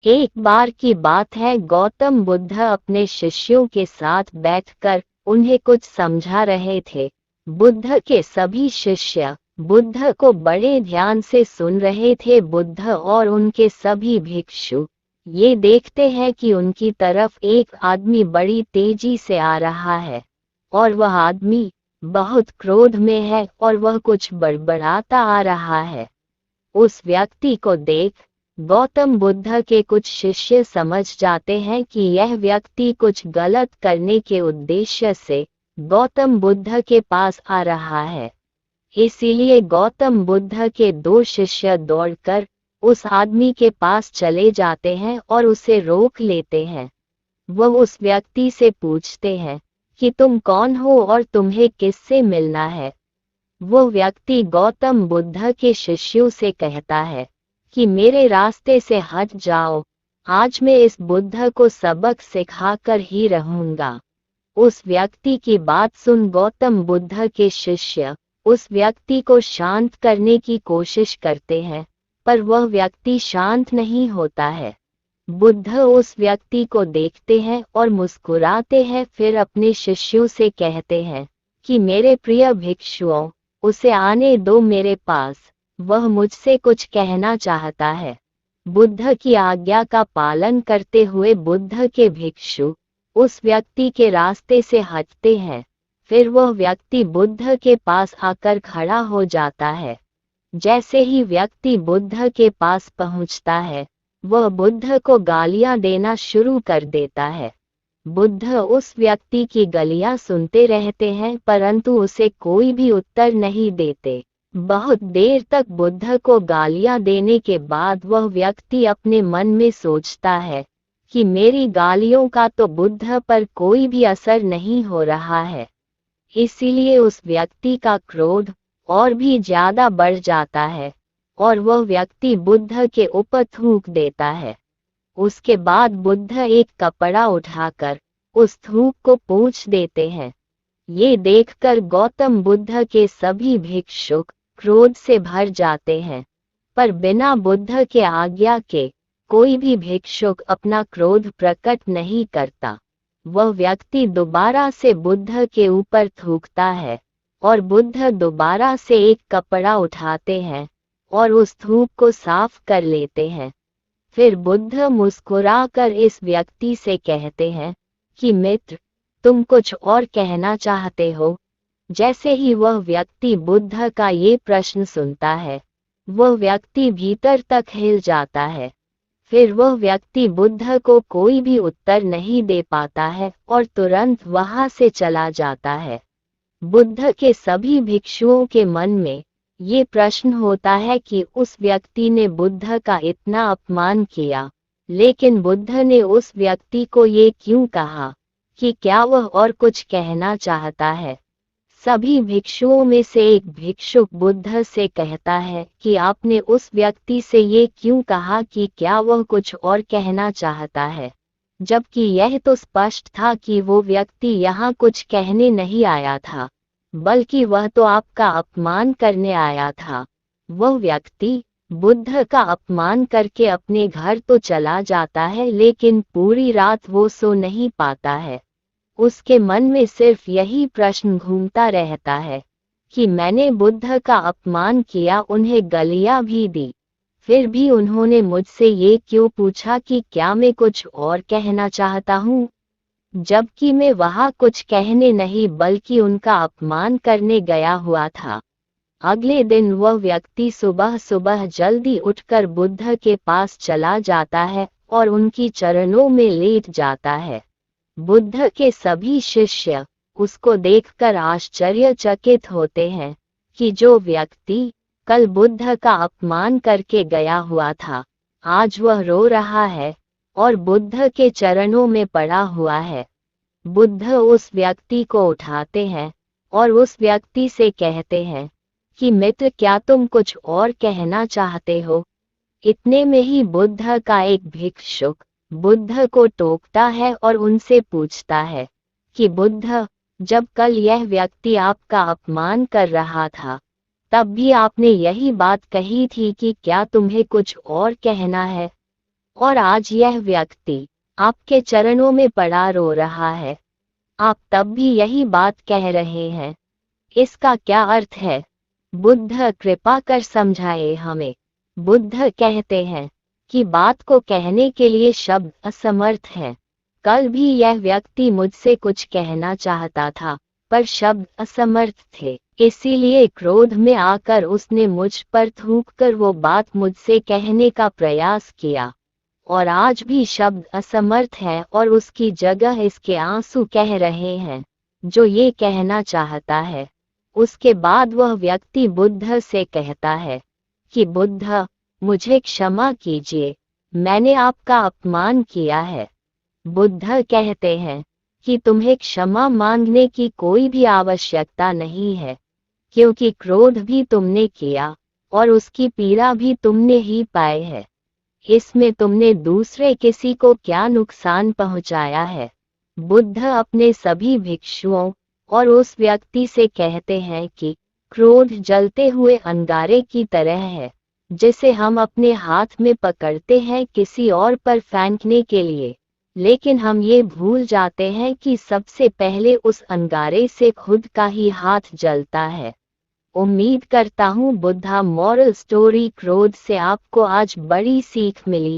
एक बार की बात है, गौतम बुद्ध अपने शिष्यों के साथ बैठकर उन्हें कुछ समझा रहे थे। बुद्ध के सभी शिष्य बुद्ध को बड़े ध्यान से सुन रहे थे। बुद्ध और उनके सभी भिक्षु ये देखते हैं कि उनकी तरफ एक आदमी बड़ी तेजी से आ रहा है और वह आदमी बहुत क्रोध में है और वह कुछ बड़बड़ाता आ रहा है। उस व्यक्ति को देख गौतम बुद्ध के कुछ शिष्य समझ जाते हैं कि यह व्यक्ति कुछ गलत करने के उद्देश्य से गौतम बुद्ध के पास आ रहा है। इसीलिए गौतम बुद्ध के दो शिष्य दौड़कर उस आदमी के पास चले जाते हैं और उसे रोक लेते हैं। वह उस व्यक्ति से पूछते हैं कि तुम कौन हो और तुम्हें किससे मिलना है। वो व्यक्ति गौतम बुद्ध के शिष्यों से कहता है कि मेरे रास्ते से हट जाओ, आज मैं इस बुद्ध को सबक सिखाकर ही रहूंगा। उस व्यक्ति की बात सुन गौतम बुद्ध के शिष्य उस व्यक्ति को शांत करने की कोशिश करते हैं, पर वह व्यक्ति शांत नहीं होता है। बुद्ध उस व्यक्ति को देखते हैं और मुस्कुराते हैं, फिर अपने शिष्यों से कहते हैं कि मेरे प्रिय भिक्षुओं, उसे आने दो मेरे पास, वह मुझसे कुछ कहना चाहता है। बुद्ध की आज्ञा का पालन करते हुए बुद्ध के भिक्षु उस व्यक्ति के रास्ते से हटते हैं। फिर वह व्यक्ति बुद्ध के पास आकर खड़ा हो जाता है। जैसे ही व्यक्ति बुद्ध के पास पहुंचता है, वह बुद्ध को गालियां देना शुरू कर देता है। बुद्ध उस व्यक्ति की गालियां सुनते रहते हैं, परंतु उसे कोई भी उत्तर नहीं देते। बहुत देर तक बुद्ध को गालियां देने के बाद वह व्यक्ति अपने मन में सोचता है कि मेरी गालियों का तो बुद्ध पर कोई भी असर नहीं हो रहा है। इसीलिए उस व्यक्ति का क्रोध और भी ज्यादा बढ़ जाता है और वह व्यक्ति बुद्ध के ऊपर थूक देता है। उसके बाद बुद्ध एक कपड़ा उठाकर उस थूक को पोंछ देते हैं। ये देखकर गौतम बुद्ध के सभी भिक्षुक क्रोध से भर जाते हैं, पर बिना बुद्ध के आज्ञा के कोई भी भिक्षुक अपना क्रोध प्रकट नहीं करता। वह व्यक्ति दोबारा से बुद्ध के ऊपर थूकता है और बुद्ध दोबारा से एक कपड़ा उठाते हैं और उस थूक को साफ कर लेते हैं। फिर बुद्ध मुस्कुराकर इस व्यक्ति से कहते हैं कि मित्र, तुम कुछ और कहना चाहते हो? जैसे ही वह व्यक्ति बुद्ध का ये प्रश्न सुनता है, वह व्यक्ति भीतर तक हिल जाता है। फिर वह व्यक्ति बुद्ध को कोई भी उत्तर नहीं दे पाता है और तुरंत वहां से चला जाता है। बुद्ध के सभी भिक्षुओं के मन में ये प्रश्न होता है कि उस व्यक्ति ने बुद्ध का इतना अपमान किया, लेकिन बुद्ध ने उस व्यक्ति को ये क्यों कहा? कि क्या वह और कुछ कहना चाहता है? सभी भिक्षुओं में से एक भिक्षुक बुद्ध से कहता है कि आपने उस व्यक्ति से ये क्यों कहा कि क्या वह कुछ और कहना चाहता है, जबकि यह तो स्पष्ट था कि वो व्यक्ति यहाँ कुछ कहने नहीं आया था, बल्कि वह तो आपका अपमान करने आया था। वह व्यक्ति बुद्ध का अपमान करके अपने घर तो चला जाता है, लेकिन पूरी रात वो सो नहीं पाता है। उसके मन में सिर्फ यही प्रश्न घूमता रहता है कि मैंने बुद्ध का अपमान किया, उन्हें गालियां भी दी, फिर भी उन्होंने मुझसे ये क्यों पूछा कि क्या मैं कुछ और कहना चाहता हूँ, जबकि मैं वहाँ कुछ कहने नहीं बल्कि उनका अपमान करने गया हुआ था। अगले दिन वह व्यक्ति सुबह सुबह जल्दी उठकर बुद्ध के पास चला जाता है और उनकी चरणों में लेट जाता है। बुद्ध के सभी शिष्य उसको देखकर आश्चर्यचकित होते हैं कि जो व्यक्ति कल बुद्ध का अपमान करके गया हुआ था, आज वह रो रहा है और बुद्ध के चरणों में पड़ा हुआ है। बुद्ध उस व्यक्ति को उठाते हैं और उस व्यक्ति से कहते हैं कि मित्र, क्या तुम कुछ और कहना चाहते हो? इतने में ही बुद्ध का एक भिक्षुक बुद्ध को टोकता है और उनसे पूछता है कि बुद्ध, जब कल यह व्यक्ति आपका अपमान कर रहा था, तब भी आपने यही बात कही थी कि क्या तुम्हें कुछ और कहना है? और आज यह व्यक्ति आपके चरणों में पड़ा रो रहा है। आप तब भी यही बात कह रहे हैं। इसका क्या अर्थ है? बुद्ध कृपा कर समझाए हमें। बुद्ध कहते हैं कि बात को कहने के लिए शब्द असमर्थ हैं। कल भी यह व्यक्ति मुझसे कुछ कहना चाहता था, पर शब्द असमर्थ थे। इसीलिए क्रोध में आकर उसने मुझ पर थूककर वो बात मुझसे कहने का प्रयास किया। और आज भी शब्द असमर्थ है और उसकी जगह इसके आंसू कह रहे हैं जो ये कहना चाहता है। उसके बाद वह व्यक्ति बुद्ध से कहता है कि बुद्ध, मुझे क्षमा कीजिए, मैंने आपका अपमान किया है। बुद्ध कहते हैं कि तुम्हें क्षमा मांगने की कोई भी आवश्यकता नहीं है, क्योंकि क्रोध भी तुमने किया और उसकी पीड़ा भी तुमने ही पाई है। इसमें तुमने दूसरे किसी को क्या नुकसान पहुंचाया है? बुद्ध अपने सभी भिक्षुओं और उस व्यक्ति से कहते हैं कि क्रोध जलते हुए अंगारे की तरह है, जिसे हम अपने हाथ में पकड़ते हैं किसी और पर फेंकने के लिए, लेकिन हम ये भूल जाते हैं कि सबसे पहले उस अंगारे से खुद का ही हाथ जलता है। उम्मीद करता हूँ बुद्धा मॉरल स्टोरी क्रोध से आपको आज बड़ी सीख मिली।